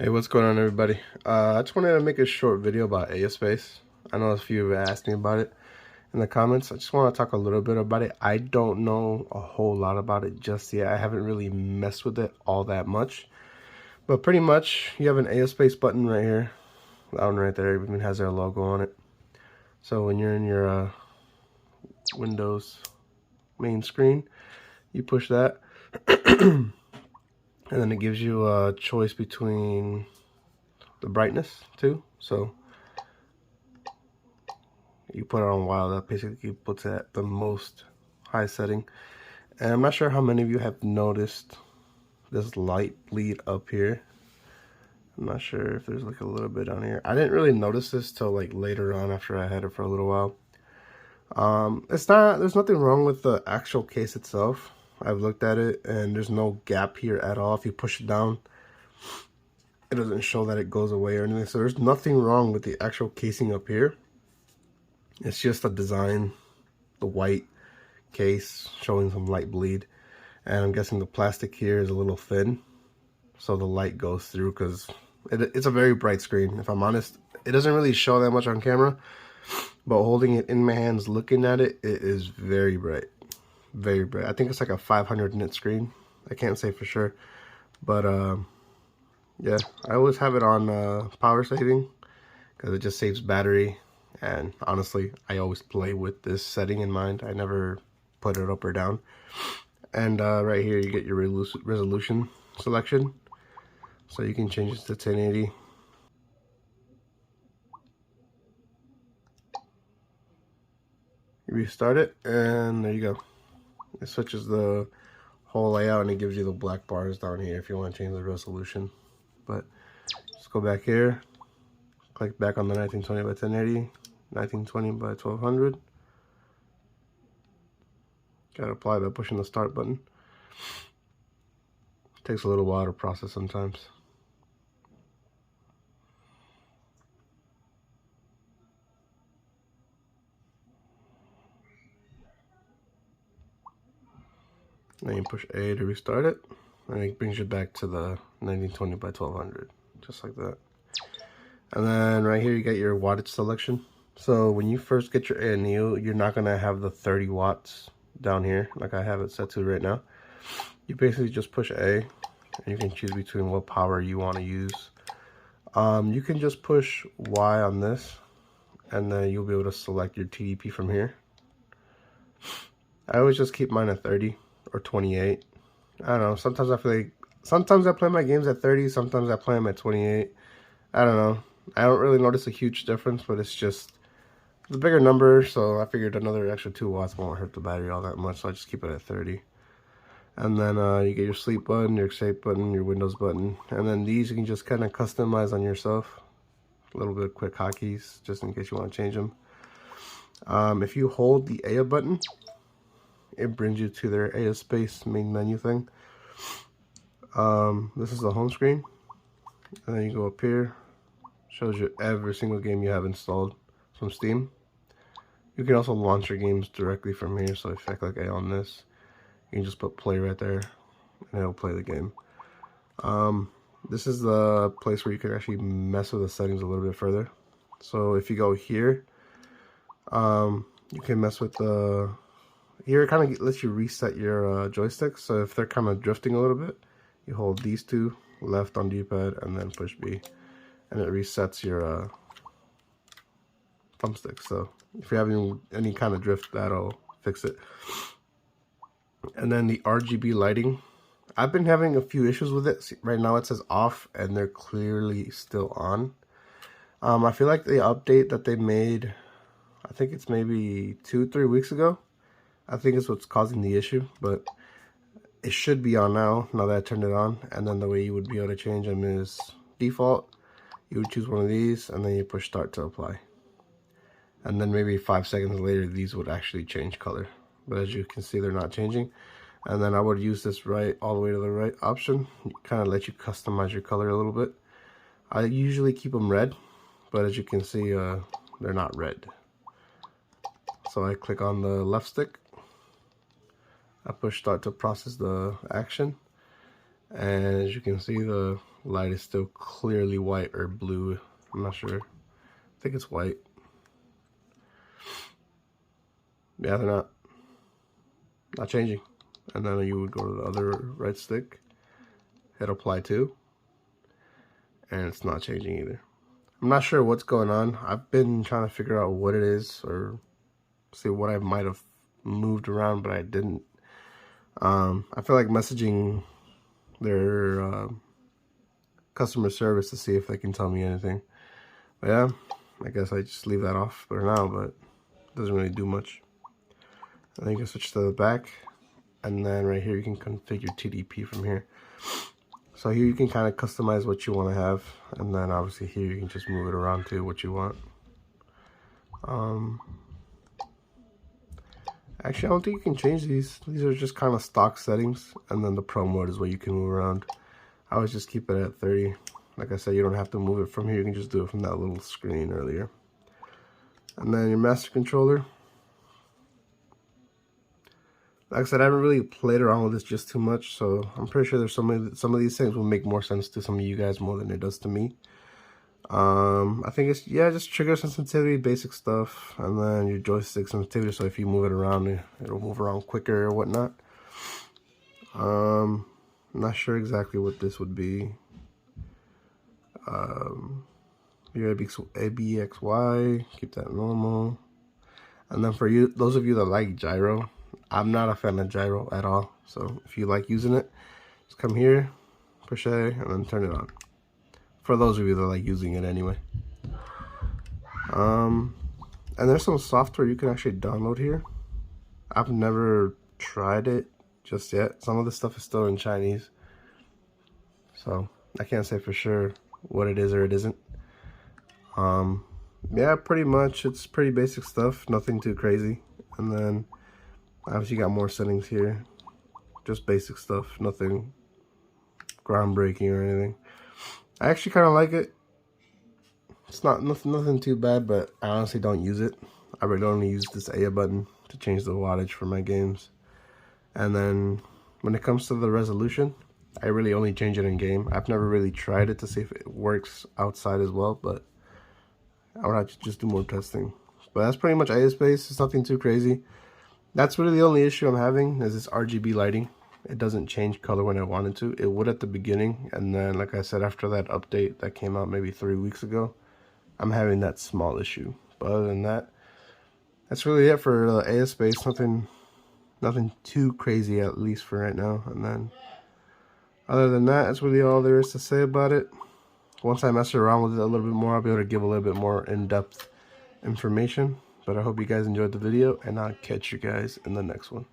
Hey, what's going on, everybody? I just wanted to make a short video about ASpace. I know a few have asked me about it in the comments. I just want to talk a little bit about it. I don't know a whole lot about it just yet. I haven't really messed with it all that much. But pretty much, you have an ASpace button right here. That one right there even has their logo on it. So when you're in your Windows main screen, you push that. And then it gives you a choice between the brightness too. So you put it on wild, that basically puts it at the most high setting. And I'm not sure how many of you have noticed this light bleed up here. I'm not sure if there's like a little bit on here. I didn't really notice this till like later on after I had it for a little while. There's nothing wrong with the actual case itself. I've looked at it and there's no gap here at all. If you push it down, it doesn't show that it goes away or anything. So there's nothing wrong with the actual casing up here. It's just a design, the white case showing some light bleed, and I'm guessing the plastic here is a little thin, so the light goes through because it's a very bright screen. If I'm honest, it doesn't really show that much on camera, but holding it in my hands, looking at it, it is very bright, very bright. I think it's like a 500 nit screen. I can't say for sure, but yeah, I always have it on power saving because it just saves battery. And honestly, I always play with this setting in mind. I never put it up or down. And right here, you get your resolution selection. So you can change it to 1080. You restart it, and there you go. It switches the whole layout, and it gives you the black bars down here if you want to change the resolution. But just go back here, click back on the 1920 by 1080. 1920 by 1200. Gotta apply by pushing the start button. Takes a little while to process sometimes. Then you push A to restart it, and it brings you back to the 1920 by 1200, just like that. And then right here you get your wattage selection. So when you first get your Ayaneo, you're not gonna have the 30 watts down here like I have it set to right now. You basically just push A, and you can choose between what power you want to use. You can just push Y on this, and then you'll be able to select your TDP from here. I always just keep mine at 30 or 28. I don't know, sometimes I feel like, sometimes I play my games at 30, sometimes I play them at 28. I don't know. I don't really notice a huge difference, but it's just the bigger number, so I figured another extra 2 watts won't hurt the battery all that much, so I just keep it at 30. And then you get your sleep button, your safe button, your Windows button, and then these you can just kind of customize on yourself. A little bit of quick hotkeys, just in case you want to change them. If you hold the A button, it brings you to their ASpace main menu thing. This is the home screen, and then you go up here, shows you every single game you have installed from Steam. You can also launch your games directly from here, so if I click A on this, you can just put play right there, and it'll play the game. This is the place where you can actually mess with the settings a little bit further. So if you go here, you can mess with the... Here it kind of lets you reset your joysticks, so if they're kind of drifting a little bit, you hold these two, left on D-pad, and then push B, and it resets your thumbstick. So if you're having any kind of drift, that'll fix it. And then the RGB lighting, I've been having a few issues with it. See, right now it says off, and they're clearly still on. I feel like the update that they made, I think it's maybe 2-3 weeks ago, I think is what's causing the issue, but it should be on now that I turned it on. And then the way you would be able to change them is default. You would choose one of these, and then you push start to apply. And then maybe 5 seconds later, these would actually change color. But as you can see, they're not changing. And then I would use this right all the way to the right option. Kind of let you customize your color a little bit. I usually keep them red, but as you can see, they're not red. So I click on the left stick. I push start to process the action. And as you can see, the light is still clearly white or blue. I'm not sure. I think it's white. Yeah, they're not changing. And then you would go to the other right stick, hit apply to, and it's not changing either. I'm not sure what's going on. I've been trying to figure out what it is or see what I might have moved around, but I didn't. I feel like messaging their customer service to see if they can tell me anything. But yeah, I guess I just leave that off for now, but it doesn't really do much. I think I switch to the back, and then right here you can configure TDP from here. So here you can kind of customize what you want to have, and then obviously here you can just move it around to what you want. Actually, I don't think you can change these. These are just kind of stock settings, and then the Pro mode is where you can move around. I always just keep it at 30. Like I said, you don't have to move it from here. You can just do it from that little screen earlier. And then your master controller. Like I said, I haven't really played around with this just too much, so I'm pretty sure there's some of these things will make more sense to some of you guys more than it does to me. I think it's, yeah, just trigger sensitivity, basic stuff, and then your joystick sensitivity, so if you move it around, it'll move around quicker or whatnot. I'm not sure exactly what this would be. Your ABXY, keep that normal. And then for you, those of you that like gyro, I'm not a fan of gyro at all. So if you like using it, just come here, push A, and then turn it on. For those of you that like using it anyway. And there's some software you can actually download here. I've never tried it just yet. Some of the stuff is still in Chinese, so I can't say for sure what it is or it isn't. Yeah, pretty much it's pretty basic stuff, nothing too crazy. And then obviously you got more settings here, just basic stuff, nothing groundbreaking or anything. I actually kind of like it. It's not nothing too bad, but I honestly don't use it. I really only use this A button to change the wattage for my games. And then when it comes to the resolution, I really only change it in game. I've never really tried it to see if it works outside as well, but I would have to just do more testing. But that's pretty much AS based. It's nothing too crazy. That's really the only issue I'm having is this RGB lighting. It doesn't change color when I wanted to. It would at the beginning, and then like I said, after that update that came out maybe 3 weeks ago, I'm having that small issue. But other than that, that's really it for AS based. Nothing too crazy, at least for right now. And then other than that, that's really all there is to say about it. Once I mess around with it a little bit more, I'll be able to give a little bit more in-depth information. But I hope you guys enjoyed the video, and I'll catch you guys in the next one.